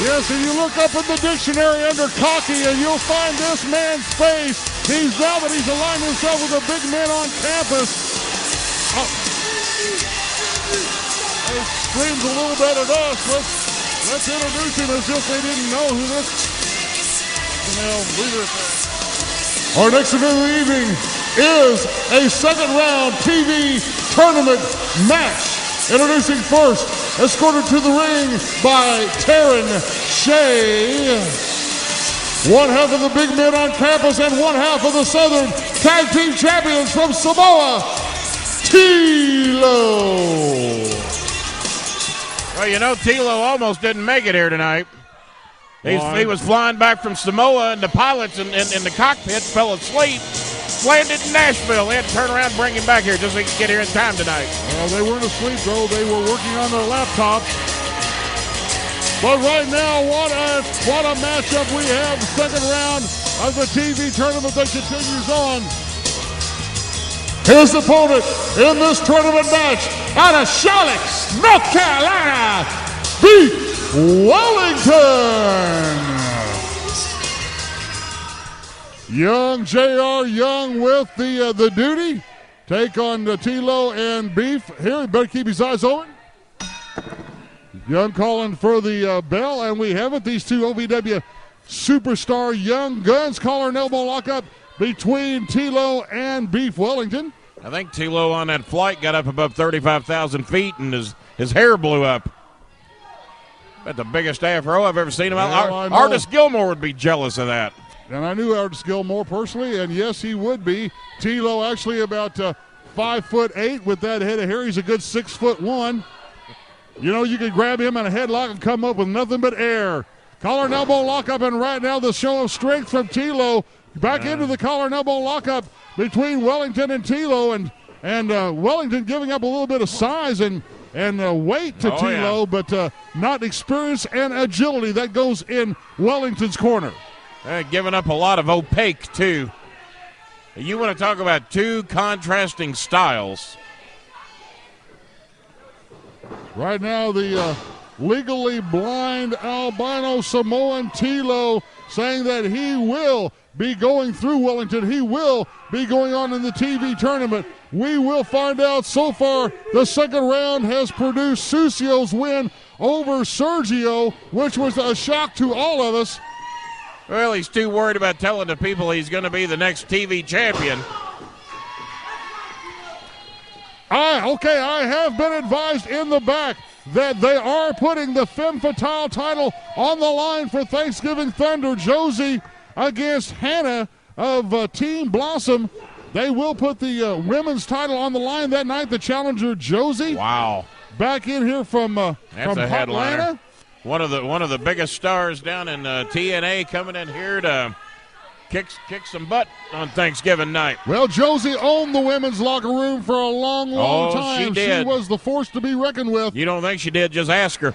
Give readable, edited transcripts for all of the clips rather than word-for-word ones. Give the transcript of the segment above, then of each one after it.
Yes, and you look up in the dictionary under cocky and you'll find this man's face. Now that he's aligned himself with the big men on campus. He screams a little bit at us. Let's introduce him as if they didn't know who this leader is. Our next event of the evening is a second round TV tournament match. Introducing first, escorted to the ring by Taryn Shea. One half of the big men on campus and one half of the Southern Tag Team Champions from Samoa, Tilo. Well, you know, Tilo almost didn't make it here tonight. He was flying back from Samoa, and the pilots in the cockpit fell asleep. Landed in Nashville. They had to turn around and bring him back here just so he could get here in time tonight. Well, they weren't asleep, though. They were working on their laptops. But right now, what a matchup we have. The second round of the TV tournament that continues on. His opponent in this tournament match out of Charlotte, North Carolina, Beef Wellington. Young J.R. Young with the duty. Take on Tilo and Beef. Here, he better keep his eyes open. Young calling for the bell, and we have it. These two OVW superstar young guns. Collar and elbow lockup between Tilo and Beef Wellington. I think Tilo on that flight got up above 35,000 feet, and his hair blew up. That's the biggest afro I've ever seen him. Artis Gilmore would be jealous of that. And I knew Artis Gilmore personally, and yes, he would be. Tilo actually about 5'8" with that head of hair. He's a good 6'1". You know, you could grab him in a headlock and come up with nothing but air. Collar and elbow lockup, and right now the show of strength from Tilo. Back into the collar and elbow lockup between Wellington and Tilo, and Wellington giving up a little bit of size and weight to Tilo, but not experience and agility. That goes in Wellington's corner. Giving up a lot of opaque, too. You want to talk about two contrasting styles. Right now, the legally blind albino Samoan Tilo saying that he will be going through Wellington. He will be going on in the TV tournament. We will find out. So far, the second round has produced Susio's win over Sergio, which was a shock to all of us. Well, he's too worried about telling the people he's going to be the next TV champion. I have been advised in the back that they are putting the Femme Fatale title on the line for Thanksgiving Thunder. Josie against Hannah of Team Blossom. They will put the women's title on the line that night. The challenger, Josie. Wow. Back in here from That's a headliner. One of the biggest stars down in TNA coming in here to kick some butt on Thanksgiving night. Well, Josie owned the women's locker room for a long time. She did. She was the force to be reckoned with. You don't think she did? Just ask her.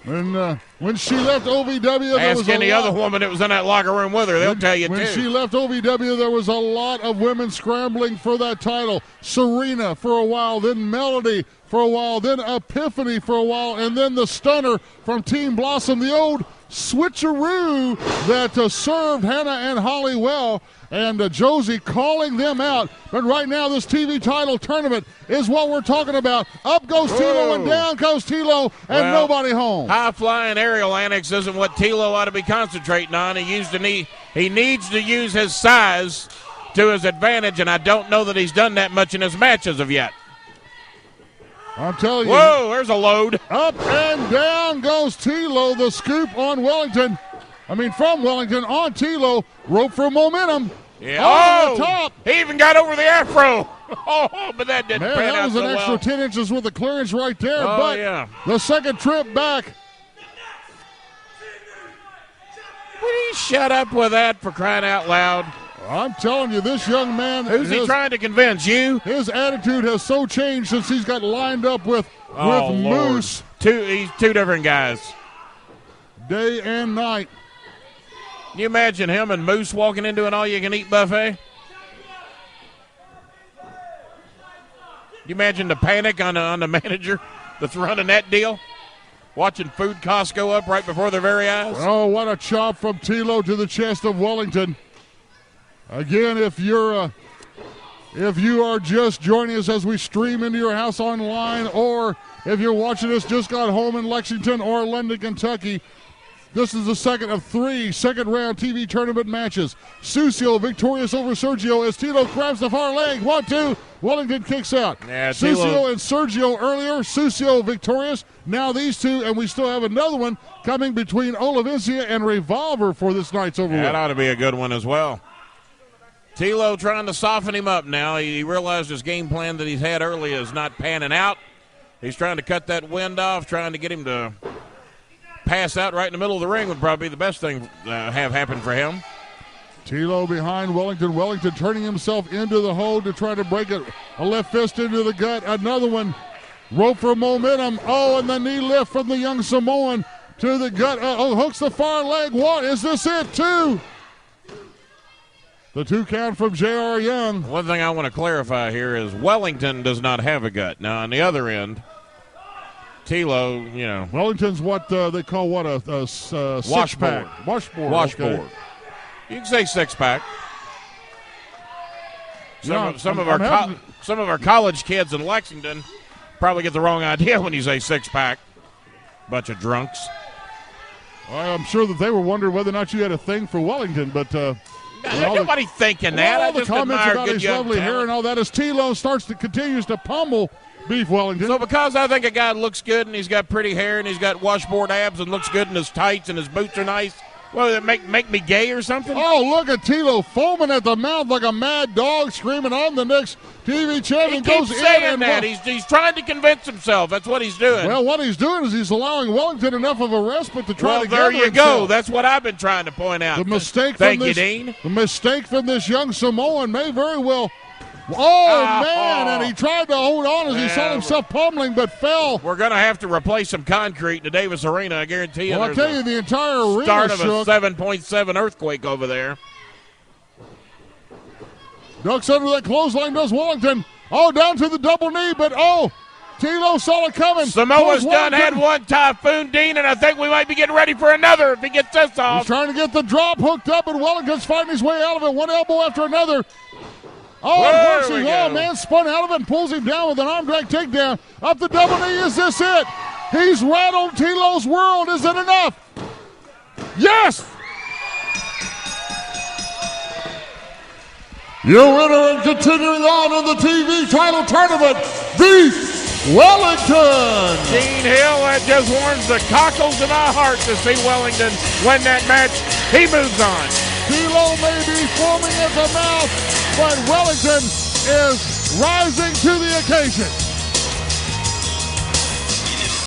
And when she left OVW, ask any other woman that was in that locker room with her. They'll tell you, when she left OVW, there was a lot of women scrambling for that title. Serena for a while, then Melody for a while, then Epiphany for a while, and then the stunner from Team Blossom, the old switcheroo that served Hannah and Holly well, and Josie calling them out. But right now, this TV title tournament is what we're talking about. Up goes Tilo and down goes Tilo, and nobody home. High-flying aerial annex isn't what Tilo ought to be concentrating on. He needs to use his size to his advantage, and I don't know that he's done that much in his matches of yet. I'm telling you. Whoa, there's a load. Up and down goes Tilo. The scoop on Wellington. From Wellington on Tilo. Rope for momentum. Yeah. The top. He even got over the afro. But that didn't pan that out was so an extra well. 10 inches with the clearance right there. But the second trip back. Will he shut up with that, for crying out loud? I'm telling you, this young man. Who's he trying to convince? You? His attitude has so changed since he's got lined up with Moose. He's two different guys. Day and night. Can you imagine him and Moose walking into an all-you-can-eat buffet? You imagine the panic on the manager that's running that deal? watching food costs go up right before their very eyes. Oh, what a chop from Tilo to the chest of Wellington. Again, if you are just joining us as we stream into your house online, or if you're watching us just got home in Lexington or London, Kentucky, this is the second of 3 second-round TV tournament matches. Sucio victorious over Sergio as Tilo grabs the far leg. 1-2. Wellington kicks out. Yeah, Sucio and Sergio earlier. Sucio victorious. Now these two, and we still have another one coming between Olavencia and Revolver for this night's overwhelm. That ought to be a good one as well. Tilo trying to soften him up now. He realized his game plan that he's had early is not panning out. He's trying to cut that wind off, trying to get him to pass out right in the middle of the ring would probably be the best thing have happen for him. Tilo behind Wellington. Wellington turning himself into the hold to try to break it. A left fist into the gut. Another one. Rope for momentum. Oh, and the knee lift from the young Samoan to the gut. Hooks the far leg. What? Is this it? 2. The 2 count from J.R. Young. One thing I want to clarify here is Wellington does not have a gut. Now, on the other end, Tilo, Wellington's what they call a six-pack. Washboard. Washboard. Okay. You can say 6-pack. Some of our college kids in Lexington probably get the wrong idea when you say 6-pack. Bunch of drunks. Well, I'm sure that they were wondering whether or not you had a thing for Wellington, but nobody thinking that. All I the just comments admire about good his young lovely hair talent. and all that as Tilo continues to pummel Beef Wellington. So because I think a guy looks good and he's got pretty hair and he's got washboard abs and looks good in his tights and his boots are nice, well, that make me gay or something? Oh, look at Tilo foaming at the mouth like a mad dog, screaming, "I'm the next TV champion." He keeps saying that. He's trying to convince himself. That's what he's doing. Well, what he's doing is he's allowing Wellington enough of a respite to try to there you himself. go. That's what I've been trying to point out. The mistake Thank from you, this, Dean. The mistake from this young Samoan may very well. Oh, man, and he tried to hold on as he saw himself pummeling, but fell. We're going to have to replace some concrete in the Davis Arena, I guarantee you. Well, I'll tell you, the entire arena start of shook. a 7.7 earthquake over there. Ducks under that clothesline does Wellington. Oh, down to the double knee, but Tilo saw it coming. Samoa's done had one typhoon, Dean, and I think we might be getting ready for another if he gets this off. He's trying to get the drop hooked up, and Wellington's fighting his way out of it. One elbow after another. Oh, man, spun out of it and pulls him down with an arm drag takedown. Up the double knee, is this it? He's rattled Tilo's world. Is it enough? Yes! Your winner and continuing on in the TV title tournament, Beef Wellington. Dean Hill, that just warms the cockles of my heart to see Wellington win that match. He moves on. Tilo may be foaming at the mouth, but Wellington is rising to the occasion.